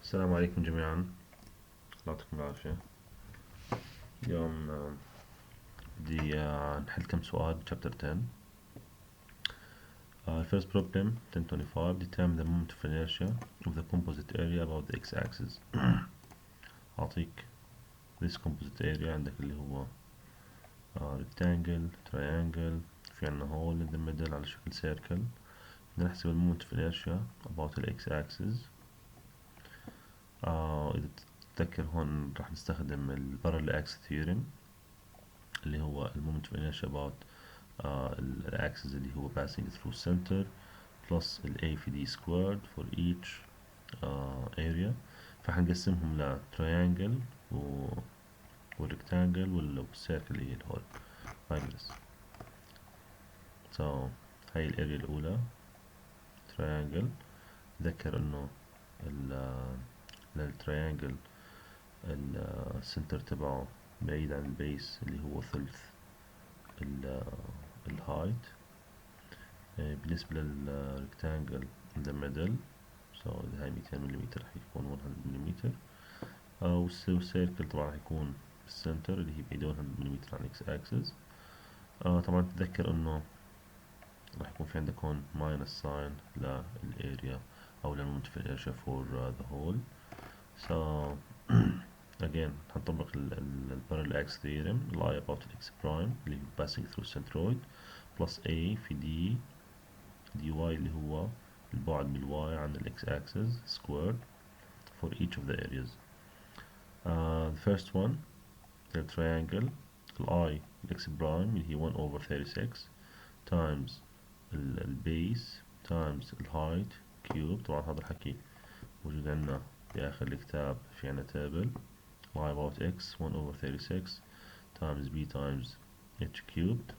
السلام عليكم جميعا، الله يعطيكم العافية. اليوم بدي نحل كم سؤال chapter 10. First problem 1025 determine the moment of inertia of the composite area about the x-axis. أعطيك this composite area عندك اللي هو rectangle triangle في عنا hole in the middle على شكل circle. بدنا نحسب moment of inertia about the x-axis. إذا تتذكر هون راح نستخدم ال parallax theorem اللي هو moment of inertia about الأكسس اللي هو passing through center plus ال A في D squared for each area. فحنقسمهم ل triangle والrectangle والcircle اللي هي الهول هاي بس. so هاي الاريا الأولى triangle. تذكر انه للتريانجل السنتر تبعه بعيد عن البيس اللي هو ثلث الهايت. بالنسبة للريكتانجل in the middle so إذا هاي 200 ملم راح يكون 100 ملم. والسيركل طبعا راح يكون بالسنتر اللي هي بعيدة 100 ملم عن اكس اكسس. طبعا تتذكر انه راح يكون في عندك هون minus sign للاريا او للمومنت في الاريا for the whole. so again هنطبق البارallel theorem lie about x prime اللي هو passing through centroid plus a في d dy اللي هو البعد بالواي عن الاكس axis squared for each of the areas. The first one the triangle I x prime اللي هي 1 over 36 times البيس times الهايت cube. طبعا هذا الحكي موجود عندنا بآخر الكتاب في عنا table y about x 1 over 36 times b times h cubed.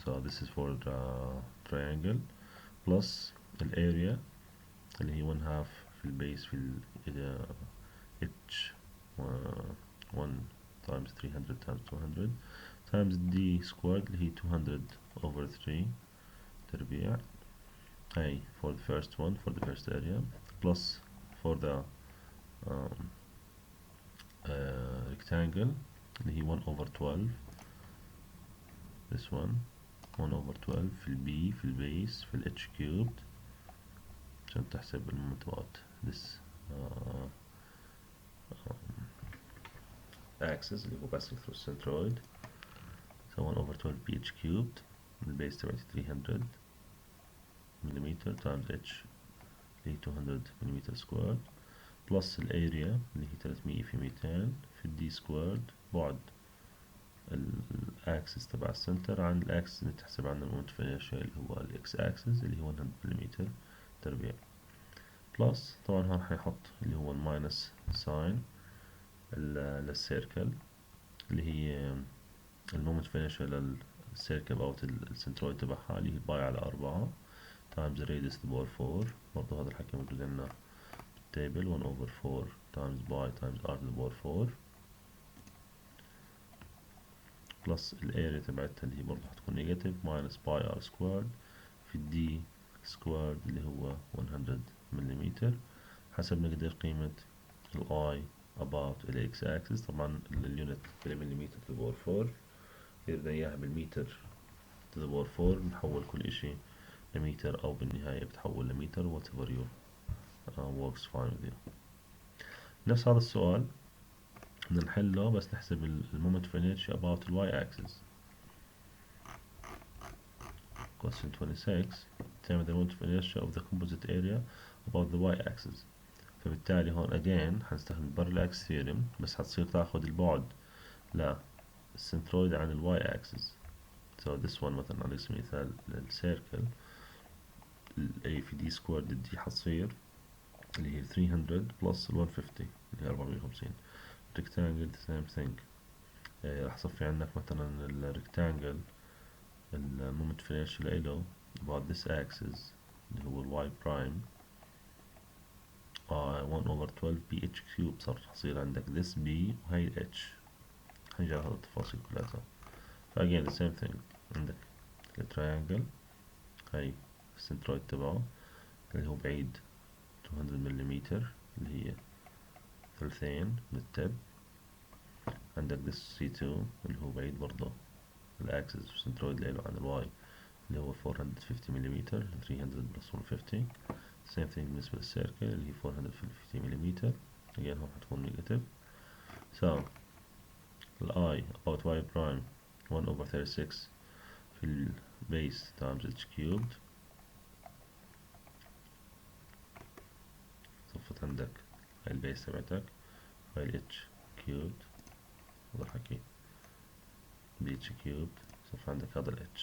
so this is for triangle plus الاريا اللي هي 1 half في البيس في ال h 1 times 300 times 200 times d squared اللي هي 200 over 3 تربيع. هاي for the first one for the first area plus for the rectangle اللي هي 1 over 12 this one 1 over 12 في ال b في البيس في ال h cubed عشان تحسب المومنت this axis اللي هو passing through centroid. so 1 over 12 ph cubed البيس تبعتي 300 ملم times h اللي هي 200 ملم squared plus الاريا اللي هي 300 في 200 في الدي سكويرد بعد الاكسس تبع السنتر عن الاكسس اللي تحسب عنه المومنت في الانرشيا اللي هو الاكس اكسس اللي هو 100 ملم تربيع بلس طبعا هون حيحط اللي هو الماينس ساين للسيركل اللي هي المومنت في الانرشيا للسيركل او السنترويد تبعها اللي هي باي على 4 times radius to the power 4. برضه هذا الحكي موجود عندنا table 1 over 4 times pi times r to the power 4 plus الاريا تبعتها اللي هي برضه حتكون نيجاتيف minus pi r squared في d squared اللي هو 100 ملم. حسب نقدر قيمة ال I about ال x axis. طبعا اليونت بالمليمتر to the power 4 إذا بدنا إياها بالمتر to the power 4 نحول كل إشي لمتر أو بالنهاية بتحول لمتر whatever you works fine with you. نفس هذا السؤال بدنا نحله بس نحسب المومنت of inertia about the y axis. question 26 determine the moment of inertia of the composite area about the y axis. فبالتالي هون again حنستخدم parallax theorem بس حتصير تاخد البعد للسنترويد عن ال y axis. so this one مثلا على سبيل المثال السيركل ال a في d squared d حتصير اللي هي 300 plus ال 150 اللي هي 450. rectangle the same thing. راح صفي عندك مثلا الريكتانجل المومنت في inertia لإله about this axis اللي هو ال y prime 1 over 12 ph cube. صار حصير عندك this b وهي h. هنجي على التفاصيل كلها. again the same thing عندك التريانجل هاي السنترويد تبعه اللي هو بعيد 200 مليمتر اللي هي ثلثين من التب. عندك this C2 اللي هو بعيد برضه الأكسس سنترويد له عن الواي اللي هو 450 مليمتر 300 بلس 150. same thing بالنسبة للسيركل اللي هي 450 مليمتر again هون حتكون نيجاتيف. so I about y prime 1 over 36 في البيس times h cubed. صفت عندك هاي البيس تبعتك هاي ال h cubed هذا الحكي ب h cubed. صف عندك هذا ال h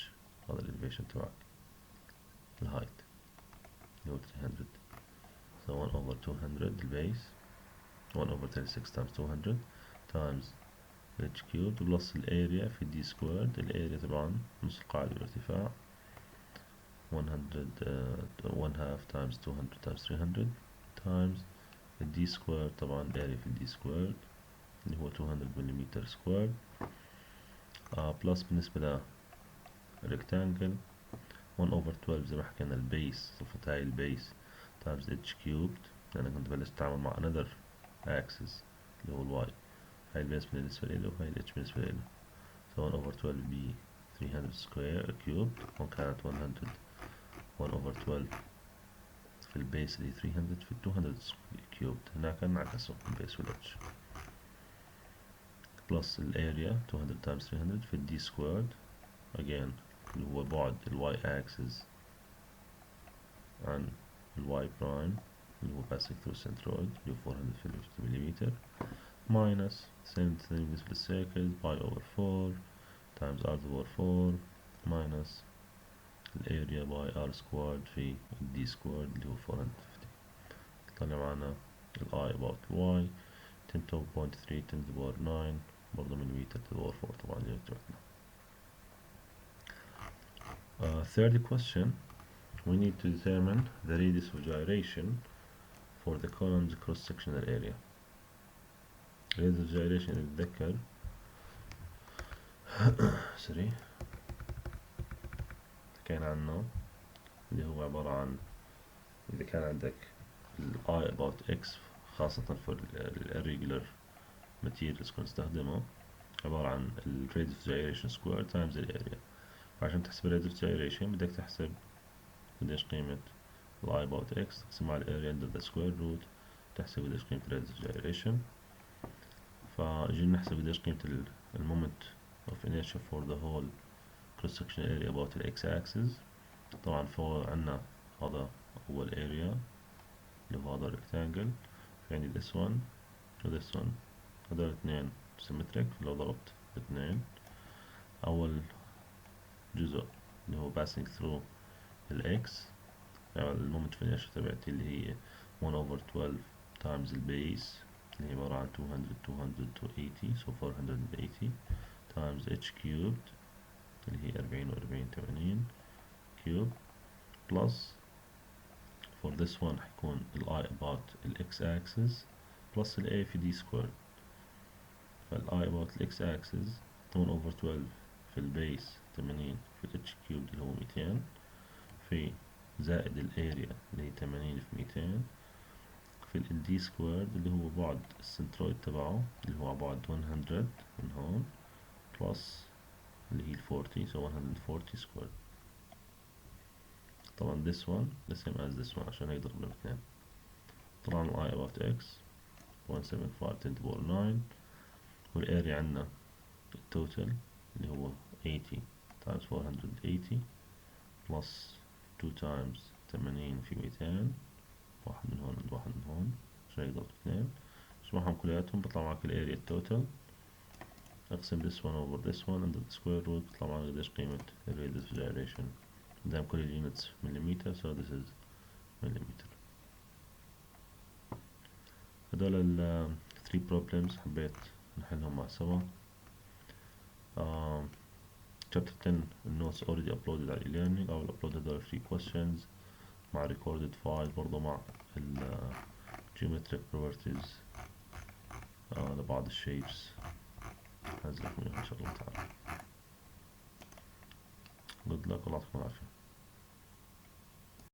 هذا ال elevation تبعك الهايت اللي هو 300. so 1 over 200 البيس 1 over 36 times 200 times h cubed بلس الاريا في d squared. الاريا طبعا نص القاعدة بالارتفاع 1 half times 200 times 300 times d squared. طبعا الاريا في d squared اللي هو 200 مليمتر سكوير بلس بالنسبة ل rectangle 1 over 12 زي ما حكينا البيس. صفت هاي البيس times h cubed لأن كنت بلشت أتعامل مع another axis اللي هو الواي. هاي البيس بالنسبة له وهاي الاتش بالنسبة له. so 1 over 12 ب 300 سكوير cubed وكانت 100 1 over 12 في البيس اللي 300 في 200 cubed. هناك انعكسوا البيس والاتش بلس الاريا 200 times 300 في d squared again اللي هو بعد الواي axis عن الواي برايم اللي هو passing through centroid اللي هو 450 مليمتر minus same thing بالنسبة للسيركل pi over 4 times r to the power 4 minus الاريا by r squared في d squared اللي هو 450. طلع معنا ال I about y 10 to 0.3 10 to the power 9 برضه مليمتر to the power 4 طبعا زي ما اتفقنا. Third question, we need to determine the radius of gyration for the column's cross-sectional area. radius of gyration نتذكر سوري حكينا عنه اللي هو عبارة عن إذا كان عندك ال I about x خاصة في ال irregular materials كنا نستخدمه عبارة عن ال radius of gyration square times ال area. فعشان تحسب ال radius of gyration بدك تحسب قديش قيمة ال I about x تقسمها على ال area under the square root تحسب قديش قيمة ال radius of gyration. فجينا نحسب قديش قيمة ال moment of inertia for the whole cross sectional area about ال x axis. طبعا فوق عنا هذا أول area اللي هو هذا rectangle في عندي this one و this one هذول اثنين symmetric. لو ضربت باثنين أول جزء اللي هو passing through ال x يعني المومنت في الإنرشيا تبعتي اللي هي 1 over 12 times البيس اللي هي عبارة عن 280 so 480 times h cubed اللي هي 40 و40 80 cube plus for this one حيكون ال I about ال x axis plus ال a في d squared. فال I about ال x axis 1 over 12 في البيس 80 في ال h cubed اللي هو 200 في زائد ال area اللي هي 80 في 200 في ال d squared اللي هو بعد السنترويد تبعه اللي هو بعد 100 من هون plus اللي هي 40 so 140 squared. طبعا this one the same as this one عشان هيك ضربنا باثنين. طبعا ال I about x 175 10 to the power 9 والاريا عنا التوتال اللي هو 80 times 480 plus 2 times 80 في 200 واحد من هون عند واحد من هون عشان هيك ضرب اثنين. اجمعهم كلياتهم بطلع معك الاريا التوتال. اقسم this one over this one under the square root بطلع معك قديش قيمة ال radius of gyration. دايم كل اليونتس مليمتر so this is مليمتر. هدول ال 3 problems حبيت نحلهم مع سوا. chapter 10 النوتس already uploaded على e-learning. I will upload هدول 3 questions مع recorded file برضو مع ال geometric properties لبعض الشيبس هنزلكم إياها إن شاء الله تعالى. good luck والله يعطيكم العافية.